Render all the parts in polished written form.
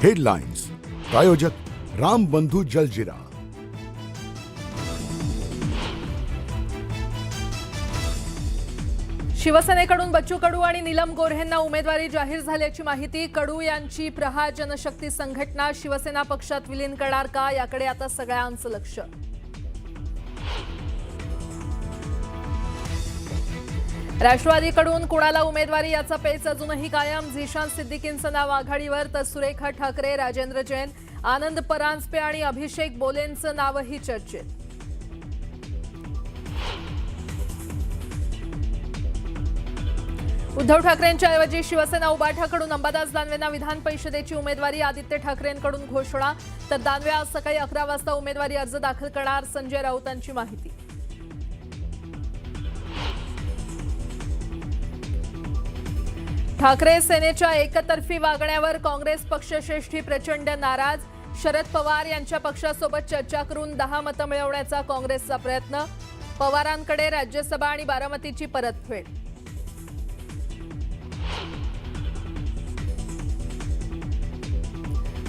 Headlines प्रायोजक राम बंधू जलजिरा। शिवसेनेकडून बच्चू कडू आणि नीलम गोऱ्हेंना उमेदवारी जाहीर झाल्याची माहिती। कडू यांची प्रहार जनशक्ती संघटना शिवसेना पक्षात विलीन करणार का, याकडे आता सगळ्यांचं लक्ष। राष्ट्रवादीकडून कुणाला उमेदवारी याचा पेच अजूनही कायम। झिशान सिद्दीकींचं नाव आघाडीवर, तर सुरेखा ठाकरे, राजेंद्र जैन, आनंद परांजपे आणि अभिषेक बोलेंचं नावही चर्चेत। उद्धव ठाकरेंच्या ऐवजी शिवसेना उबाठाकडून अंबादास दानवेंना विधान परिषदेची उमेदवारी। आदित्य ठाकरेंकडून घोषणा, तर दानवे आज सकाळी 11 वाजता उमेदवारी अर्ज दाखल करणार, संजय राऊतांची माहिती। ठाकरे सेनेच्या एकतर्फी वागण्यावर काँग्रेस पक्षश्रेष्ठी प्रचंड नाराज। शरद पवार यांच्या पक्षासोबत चर्चा करून 10 मतं मिळवण्याचा काँग्रेसचा प्रयत्न। पवारांकडे राज्यसभा आणि बारामतीची परतफेड।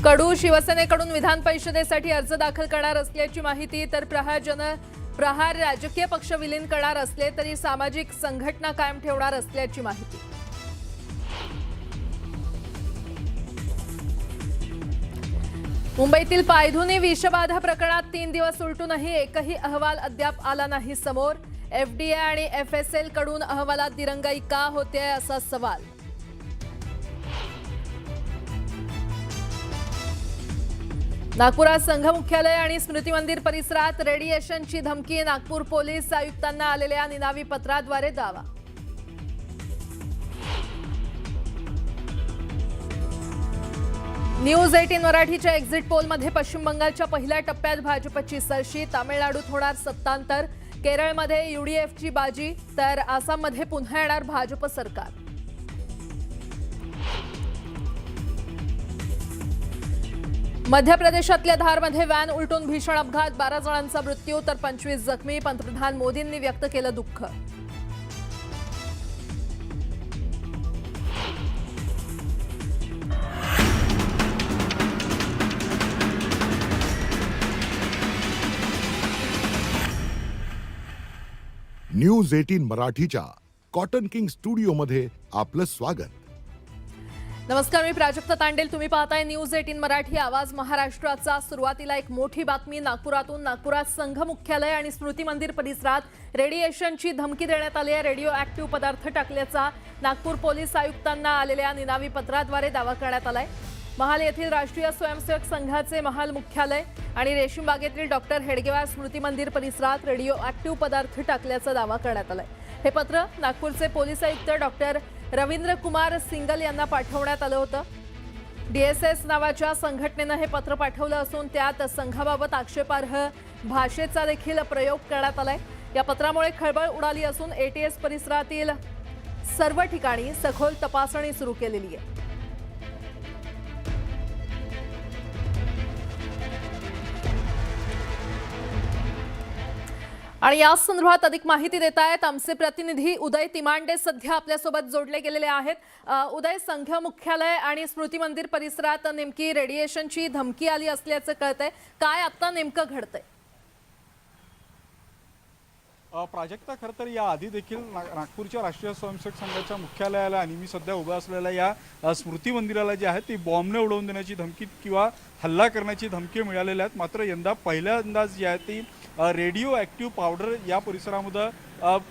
कडू शिवसेनेकडून विधान परिषदेसाठी अर्ज दाखल करणार असल्याची माहिती, तर प्रहार राजकीय पक्ष विलीन करणार असले तरी सामाजिक संघटना कायम ठेवणार असल्याची माहिती। मुंबईतील पायधुनी विषबाधा प्रकरणात 3 दिवस उलटूनही एकही अहवाल अद्याप आला नाही समोर। एफडीए आणि एफएसएल कडून अहवालात दिरंगाई का होते, असा सवाल। नागपुरात संघ मुख्यालय आणि स्मृती मंदिर परिसरात रेडिएशनची धमकी। नागपूर पोलीस आयुक्तांना आलेल्या निनावी पत्राद्वारे दावा। न्यूज 18 मराठीच्या एक्झिट पोलमध्ये पश्चिम बंगालच्या पहिल्या टप्प्यात भाजपची सरशी। तामिळनाडूत होणार सत्तांतर, केरळमध्ये यूडीएफची बाजी, तर आसाममध्ये पुन्हा येणार भाजप सरकार। मध्य प्रदेशातल्या धारमध्ये व्हॅन उलटून भीषण अपघात, 12 जणांचा मृत्यू तर 25 जखमी। पंतप्रधान मोदींनी व्यक्त केलं दुःख। न्यूज 18 मराठीच्या कॉटन किंग स्टुडिओमध्ये आपलं स्वागत। नमस्कार, मी प्राजक्ता तांडेल, तुम्ही पाहताय न्यूज 18 मराठी, आवाज महाराष्ट्राचा। सुरुवातीला एक मोठी बातमी नागपुरात संघ मुख्यालय आणि स्मृती मंदिर परिसरात रेडिएशनची धमकी देण्यात आली आहे। रेडिओ ऍक्टिव्ह पदार्थ टाकल्याचा नागपूर पोलीस आयुक्तांना आलेल्या निनावी पत्राद्वारे दावा करण्यात आलाय। महाल येथील राष्ट्रीय स्वयंसेवक संघाचे महाल मुख्यालय आणि रेशीमबागेतील डॉक्टर हेडगेवार स्मृती मंदिर परिसरात रेडिओ ऍक्टिव्ह पदार्थ टाकल्याचा दावा करण्यात आलाय। हे पत्र नागपूरचे पोलीस आयुक्त डॉक्टर रवींद्र कुमार सिंगल यांना पाठवण्यात आलं होतं। डीएसएस नावाच्या संघटनेनं हे पत्र पाठवलं असून त्यात संघाबाबत आक्षेपार्ह भाषेचा देखील प्रयोग करण्यात आलाय। या पत्रामुळे खळबळ उडाली असून एटीएस परिसरातील सर्व ठिकाणी सखोल तपासणी सुरू केलेली आहे। आणि या संदर्भात अधिक माहिती देत आहेत आमचे प्रतिनिधी उदय तिमांडे, सध्या आपल्यासोबत जोडले गेलेले आहेत। उदय, संघ मुख्यालय आणि स्मृती मंदिर परिसरात नेमकी रेडिएशनची धमकी आली असल्याचं कळतंय, काय आता नेमकं घडतंय? प्राजक्ता, खरं तर या आधी देखील नागपूरच्या राष्ट्रीय स्वयंसेवक संघाच्या मुख्यालयाला आणि मी सध्या उभा असलेल्या या स्मृती मंदिराला जे आहे ती बॉम्बने उडवून देण्याची धमकी किंवा हल्ला करण्याची धमकी मिळालेल्या आहेत। मात्र यंदा पहिल्यांदाच जी आहे ती रेडिओ ॲक्टिव्ह पावडर या परिसरामध्ये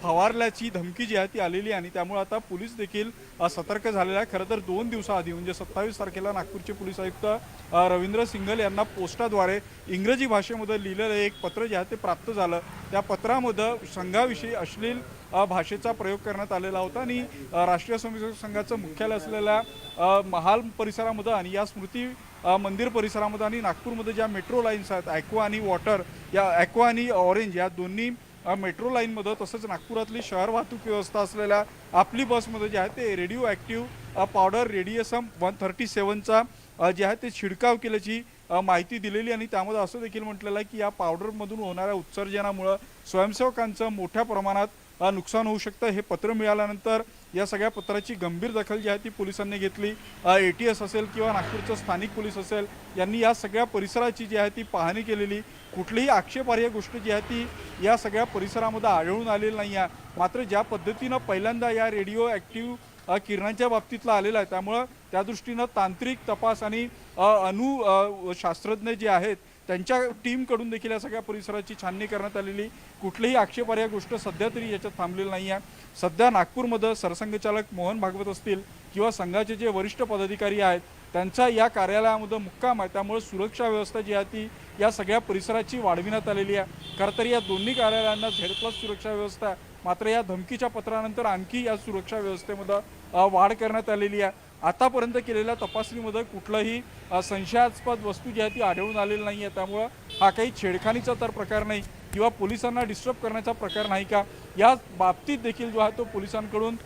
फवारल्याची धमकी जी आहे ती आलेली आणि त्यामुळे आता पोलीस देखील सतर्क झालेला आहे। खरं तर 2 दिवसाआधी म्हणजे 27 तारखेला नागपूरचे पोलीस आयुक्त रवींद्र सिंगल यांना पोस्टाद्वारे इंग्रजी भाषेमध्ये लिहिलेलं एक पत्र जे आहे ते प्राप्त झालं। त्या पत्रामध्ये संघाविषयी अश्लील भाषेचा प्रयोग करण्यात आलेला होता आणि राष्ट्रीय स्वयंसेवक संघाचं मुख्यालय असलेल्या महाल परिसरामध्ये आणि या स्मृती मंदिर परिसरामध्ये आणि नागपूरमध्ये ज्या मेट्रो लाईन्स आहेत, ॲक्वा आणि वॉटर, या ॲक्वा आणि ऑरेंज या दोन्ही मेट्रो लाईनमध्ये, तसंच नागपुरातली शहर वाहतूक व्यवस्था असलेल्या आपली बसमध्ये जे आहे ते रेडिओ ॲक्टिव्ह पावडर रेडिएसम 137चा जे आहे ते छिडकाव केल्याची माहिती दिलेली आणि त्यामध्ये असं देखील म्हटलेलं आहे की या पावडरमधून होणाऱ्या उत्सर्जनामुळे स्वयंसेवकांचं मोठ्या प्रमाणात नुकसान होऊ शकतं। हे पत्र मिळाल्यानंतर या सगळ्या पत्राची गंभीर दखल जी आहे ती पोलिसांनी घेतली। ATS असेल किंवा नागपूरचं स्थानिक पोलीस असेल यांनी या सगळ्या परिसराची जी आहे ती पाहणी केलेली। कुठलीही आक्षेपार्ह गोष्ट जी आहे ती या सगळ्या परिसरामध्ये आढळून आलेली नाही आहे। मात्र ज्या पद्धतीनं पहिल्यांदा या रेडिओ ॲक्टिव्ह किरणांच्या बाबतीतला आलेला आहे त्यामुळं त्या दृष्टीनं तांत्रिक तपास आणि शास्त्रज्ञ जे आहेत त्यांच्या टीमकडून देखील या सगळ्या परिसराची छाननी करण्यात आलेली। कुठलीही आक्षेपार्ह गोष्ट सध्या तरी याच्यात थांबलेली नाही आहे। सध्या नागपूरमध्ये सरसंघचालक मोहन भागवत असतील किंवा संघाचे जे वरिष्ठ पदाधिकारी आहेत त्यांचा या कार्यालयामध्ये मुक्काम आहे, त्यामुळे सुरक्षा व्यवस्था जी आहे ती या सगळ्या परिसराची वाढविण्यात आलेली आहे। खरं तर या दोन्ही कार्यालयांना Z+ सुरक्षा व्यवस्था आहे, मात्र या धमकीच्या पत्रानंतर आणखी या सुरक्षा व्यवस्थेमध्ये वाढ करण्यात आलेली आहे। आतापर्यंत केलेल्या तपासणीमध्ये कुठलाही संशयास्पद वस्तू जी आहे ती आढळून आलेली नाही आहे, त्यामुळं हा काही छेडखानीचा तर प्रकार नाही किंवा पोलिसांना डिस्टर्ब करण्याचा प्रकार नाही का या बाबतीत देखील जो आहे तो पोलिसांकडून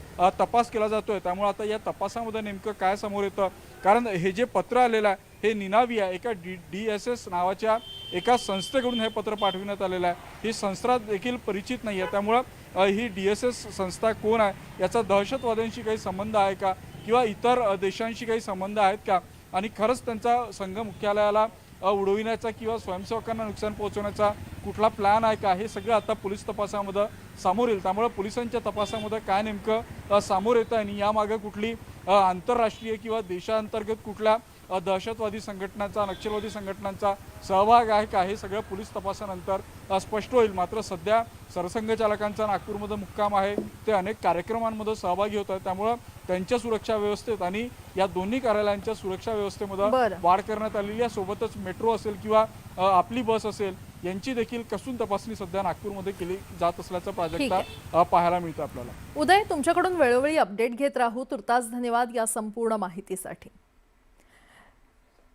तपास केला जातोय। त्यामुळे आता या तपासामध्ये नेमकं काय समोर येतं, कारण हे जे पत्र आलेलं आहे हे निनावी आहे, एका DSS नावाच्या एका संस्थेकडून हे पत्र पाठविण्यात आलेलं आहे। ही संस्था देखील परिचित नाही आहे, त्यामुळं ही DSS संस्था कोण आहे, याचा दहशतवाद्यांशी काही संबंध आहे का किंवा इतर देशांशी काही संबंध आहेत का आणि खरंच त्यांचा संघ मुख्यालयाला उडविण्याचा किंवा स्वयंसेवकांना नुकसान पोहोचवण्याचा कुठला प्लॅन आहे का, हे सगळं आता पोलीस तपासामध्ये समोर येईल। त्यामुळे पोलिसांच्या तपासामध्ये काय नेमकं समोर येतं आणि यामागे कुठली आंतरराष्ट्रीय किंवा देशांतर्गत कुठल्या दहशतवादी संघटनांचा नक्षलवादी संघटनांचा सहभाग आहे का, हे सगळं पोलीस तपासानंतर स्पष्ट होईल। मात्र सध्या सरसंघचालकांचा नागपूरमध्ये मुक्काम आहे, ते अनेक कार्यक्रमांमध्ये सहभागी होत आहेत, त्यामुळं त्यांच्या सुरक्षा व्यवस्थेत आणि या दोन्ही कार्यालयांच्या सुरक्षा व्यवस्थेमध्ये वाढ करण्यात आलेली आहे। सोबतच मेट्रो असेल किंवा आपली बस असेल यांची देखील कसून तपासणी सध्या नागपूरमध्ये केली जात असल्याचं प्राजक्ता पाहायला मिळतं आपल्याला। उदय, तुमच्याकडून वेळोवेळी अपडेट घेत राहू। तुर्तास धन्यवाद या संपूर्ण माहितीसाठी।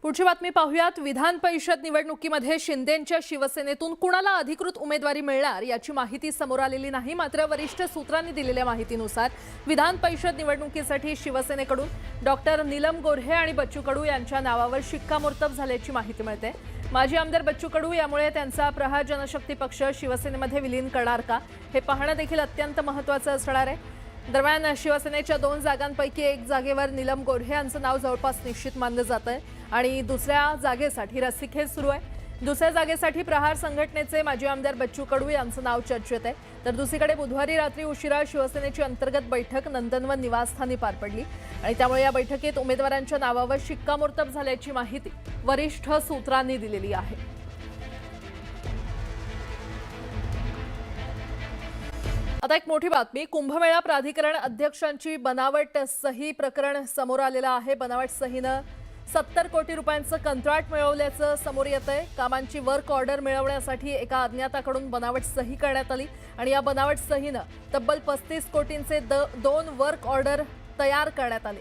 पुढची बातमी पाहूयात। विधान परिषद निवडणुकीमध्ये शिंदेंच्या शिवसेनेतून कुणाला अधिकृत उमेदवारी मिळणार याची माहिती समोर आलेली नाही, मात्र वरिष्ठ सूत्रांनी दिलेल्या माहितीनुसार विधान परिषद निवडणुकीसाठी शिवसेनेकडून डॉक्टर नीलम गोऱ्हे आणि बच्चू कडू यांच्या नावावर शिक्कामोर्तब झाल्याची माहिती मिळते। माजी आमदार बच्चू कडू यामुळे त्यांचा प्रहार जनशक्ती पक्ष शिवसेनेमध्ये विलीन करणार का, हे पाहणं देखील अत्यंत महत्त्वाचं असणार आहे। दरम्यान शिवसेनेच्या 2 जागांपैकी एक जागेवर नीलम गोऱ्हे यांचं नाव जवळपास निश्चित मानलं जात आहे आणि दुसऱ्या जागेसाठी रस्सीखेच सुरू आहे। दुसऱ्या जागेसाठी प्रहार संघटनेचे माजी आमदार बच्चू कडू यांचं नाव चर्चेत आहे, तर दुसरीकडे बुधवारी रात्री उशिरा शिवसेनेची अंतर्गत बैठक नंदनवन निवासस्थानी पार पडली आणि त्यामुळे या बैठकीत उमेदवारांच्या नावावर शिक्कामोर्तब झाल्याची माहिती वरिष्ठ सूत्रांनी दिलेली आहे। आता एक मोठी बातमी। कुंभमेळा प्राधिकरण अध्यक्षांची बनावट सही प्रकरण समोर आलेलं आहे। बनावट सहीनं 70 कोटी रुपयांचं कंत्राट मिळवल्याचं समोर येतंय। कामांची वर्क ऑर्डर मिळवण्यासाठी एका अज्ञाताकडून बनावट सही करण्यात आली आणि या बनावट सहीनं तब्बल 35 कोटींचे 2 वर्क ऑर्डर तयार करण्यात आले।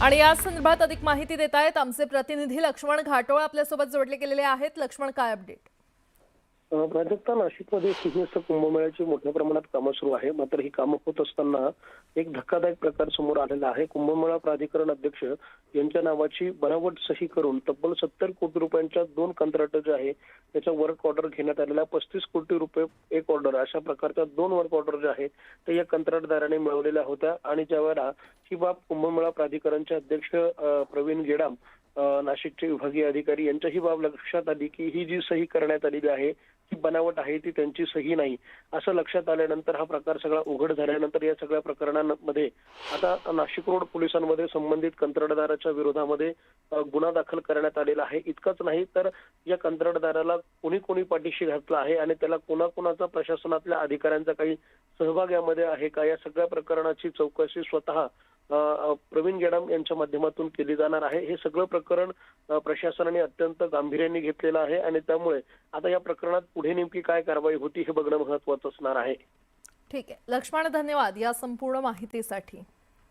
आणि या संदर्भात अधिक माहिती देत आहेत आमचे प्रतिनिधी लक्ष्मण घाटोळ आपल्यासोबत जोडले गेलेले आहेत। लक्ष्मण, काय अपडेट? प्राजक्ता, नाशिकमध्ये सिंहस्थ कुंभमेळ्याची मोठ्या प्रमाणात कामं सुरू आहे, मात्र ही कामं होत असताना एक धक्कादायक प्रकार समोर आलेला आहे। कुंभमेळा प्राधिकरण अध्यक्ष यांच्या नावाची बनावट सही करून तब्बल 70 कोटी रुपयांच्या 2 कंत्राट जे आहे त्याच्या वर्क ऑर्डर घेण्यात आलेल्या 35 कोटी रुपये एक ऑर्डर अशा प्रकारच्या 2 वर्क ऑर्डर जे आहेत ते या कंत्राटदाराने मिळवलेल्या होत्या। आणि ज्यावेळेला ही बाब कुंभमेळा प्राधिकरणचे अध्यक्ष प्रवीण गेडाम, नाशिकचे विभागीय अधिकारी यांच्या ही बाब लक्षात आली की ही जी सही करण्यात आलेली आहे ती बनावट आहे, ती त्यांची सही नाही असं लक्षात आल्यानंतर हा प्रकार सगळा उघड झाल्यानंतर या सगळ्या प्रकरणांमध्ये आता नाशिक रोड पोलिसांमध्ये संबंधित कंत्राटदाराच्या विरोधामध्ये गुन्हा दाखल करण्यात आलेला आहे। इतकंच नाही तर या कंत्राटदाराला कोणी पाठीशी घातला आहे आणि त्याला कोणाचा प्रशासनातल्या अधिकाऱ्यांचा काही सहभाग यामध्ये आहे का, या सगळ्या प्रकरणाची चौकशी स्वतः प्रवीण गेडाम यांच्या माध्यमातून केली जाणार आहे। हे सगळं प्रकरण प्रशासनाने अत्यंत गांभीर्याने घेतलेलं आहे आणि त्यामुळे आता या प्रकरणात पुढे नेमकी काय कारवाई होती हे बघणं महत्त्वाचं असणार आहे। ठीक आहे लक्ष्मण, धन्यवाद या संपूर्ण माहितीसाठी।